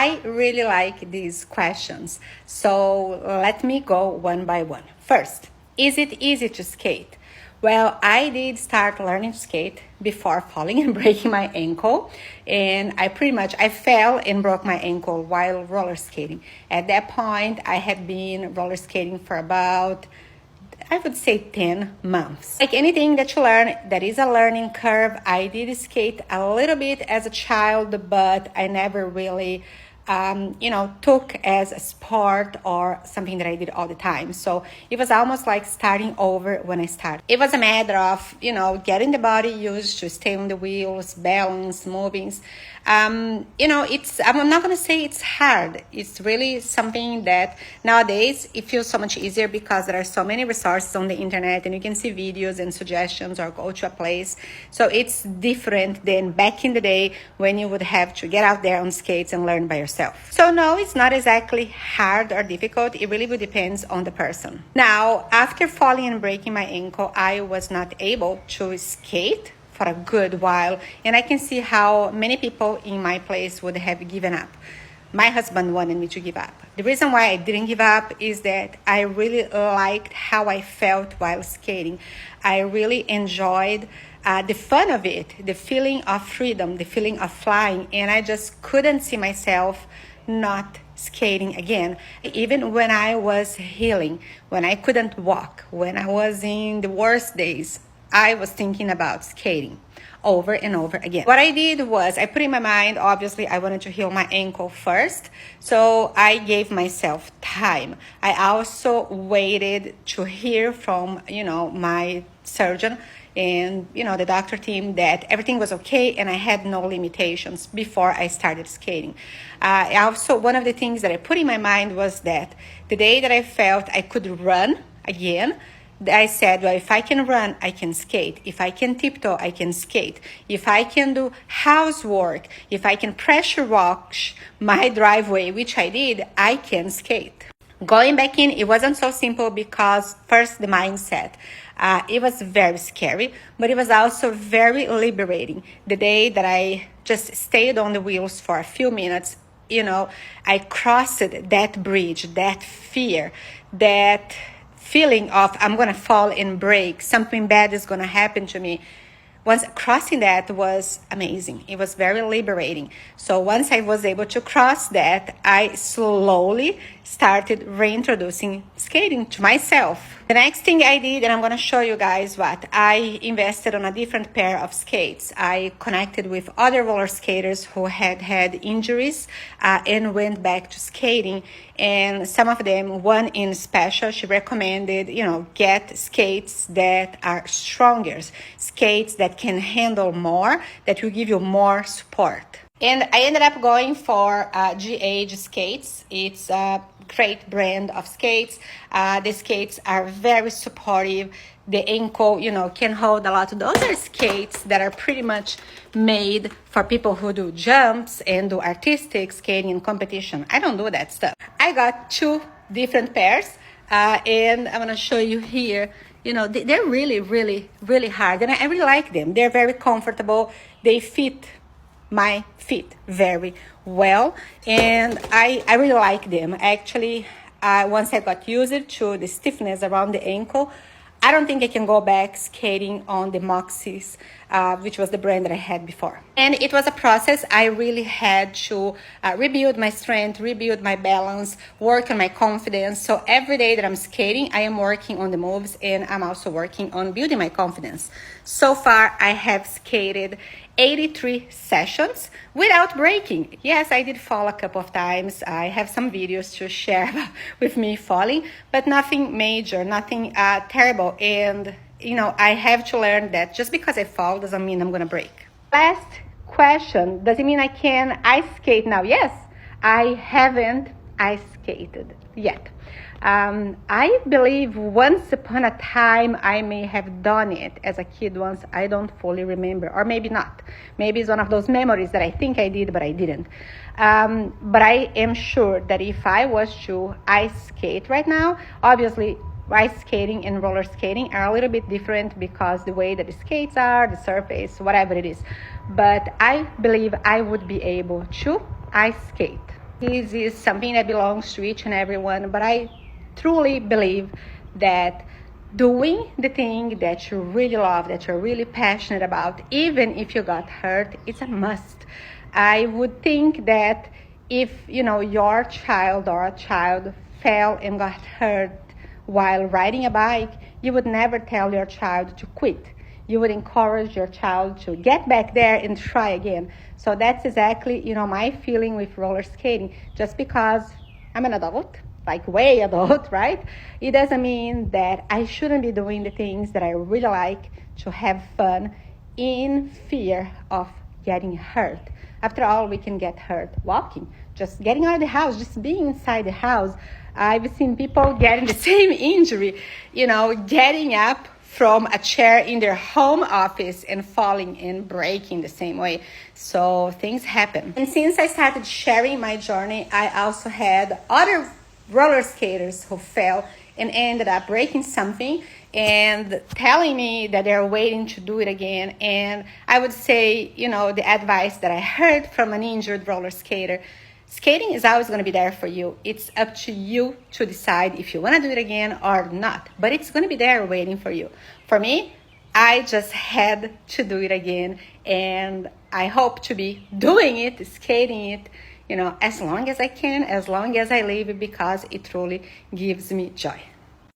I really like these questions, so let me go one by one. First, is it easy to skate? Well, I did start learning to skate before falling and breaking my ankle, and I fell and broke my ankle while roller skating. At that point, I had been roller skating for about, I would say, 10 months. Like anything that you learn, that is a learning curve. I did skate a little bit as a child, but I never really took as a sport or something that I did all the time. So it was almost like starting over when I started. It was a matter of, getting the body used to stay on the wheels, balance, movings. I'm not going to say it's hard. It's really something that nowadays it feels so much easier because there are so many resources on the internet and you can see videos and suggestions or go to a place. So it's different than back in the day when you would have to get out there on skates and learn by yourself. So no, it's not exactly hard or difficult. It really depends on the person. Now, after falling and breaking my ankle, I was not able to skate for a good while, and I can see how many people in my place would have given up. My husband wanted me to give up. The reason why I didn't give up is that I really liked how I felt while skating. I really enjoyed the fun of it, the feeling of freedom, the feeling of flying, and I just couldn't see myself not skating again. Even when I was healing, when I couldn't walk, when I was in the worst days, I was thinking about skating over and over again. What I did was I put in my mind, obviously I wanted to heal my ankle first, so I gave myself time. I also waited to hear from my surgeon and the doctor team that everything was okay and I had no limitations before I started skating. Also, one of the things that I put in my mind was that the day that I felt I could run again, I said, well, if I can run, I can skate. If I can tiptoe, I can skate. If I can do housework, if I can pressure wash my driveway, which I did, I can skate. Going back in, it wasn't so simple because first the mindset. It was very scary, but it was also very liberating. The day that I just stayed on the wheels for a few minutes, I crossed that bridge, that fear, that feeling of I'm going to fall and break, something bad is going to happen to me. Once crossing that was amazing. It was very liberating. So once I was able to cross that, I slowly started reintroducing skating to myself. The next thing I did, and I'm going to show you guys what, I invested on a different pair of skates. I connected with other roller skaters who had injuries and went back to skating. And some of them, one in special, she recommended, get skates that are stronger, skates that can handle more, that will give you more support. And I ended up going for GH skates. It's a great brand of skates. The skates are very supportive. The ankle, can hold a lot. Those are skates that are pretty much made for people who do jumps and do artistic skating and competition. I don't do that stuff. I got 2 different pairs, and I'm going to show you here. They're really, really, really hard, and I really like them. They're very comfortable. They fit my feet very well, and I really like them. Actually, once I got used to the stiffness around the ankle, I don't think I can go back skating on the Moxies, which was the brand that I had before. And it was a process. I really had to rebuild my strength, rebuild my balance, work on my confidence. So every day that I'm skating, I am working on the moves, and I'm also working on building my confidence. So far, I have skated 83 sessions without breaking. Yes, I did fall a couple of times. I have some videos to share with me falling, but nothing major, nothing terrible. And, I have to learn that just because I fall doesn't mean I'm going to break. Last question, does it mean I can ice skate now? Yes, I haven't ice skated yet. I believe once upon a time I may have done it as a kid once. I don't fully remember, or maybe not. Maybe it's one of those memories that I think I did, but I didn't. But I am sure that if I was to ice skate right now, obviously ice skating and roller skating are a little bit different because the way that the skates are, the surface, whatever it is. But I believe I would be able to ice skate. This is something that belongs to each and everyone, but I truly believe that doing the thing that you really love, that you're really passionate about, even if you got hurt, it's a must. I would think that if, your child or a child fell and got hurt while riding a bike, you would never tell your child to quit. You would encourage your child to get back there and try again. So that's exactly, my feeling with roller skating. Just because I'm an adult, like way adult, right? It doesn't mean that I shouldn't be doing the things that I really like to have fun in fear of getting hurt. After all, we can get hurt walking, just getting out of the house, just being inside the house. I've seen people getting the same injury, getting up from a chair in their home office and falling and breaking the same way. So things happen. And since I started sharing my journey, I also had other roller skaters who fell and ended up breaking something and telling me that they're waiting to do it again. And I would say, the advice that I heard from an injured roller skater: skating is always going to be there for you. It's up to you to decide if you want to do it again or not. But it's going to be there waiting for you. For me, I just had to do it again. And I hope to be doing it, skating it, as long as I can, as long as I live, because it truly gives me joy.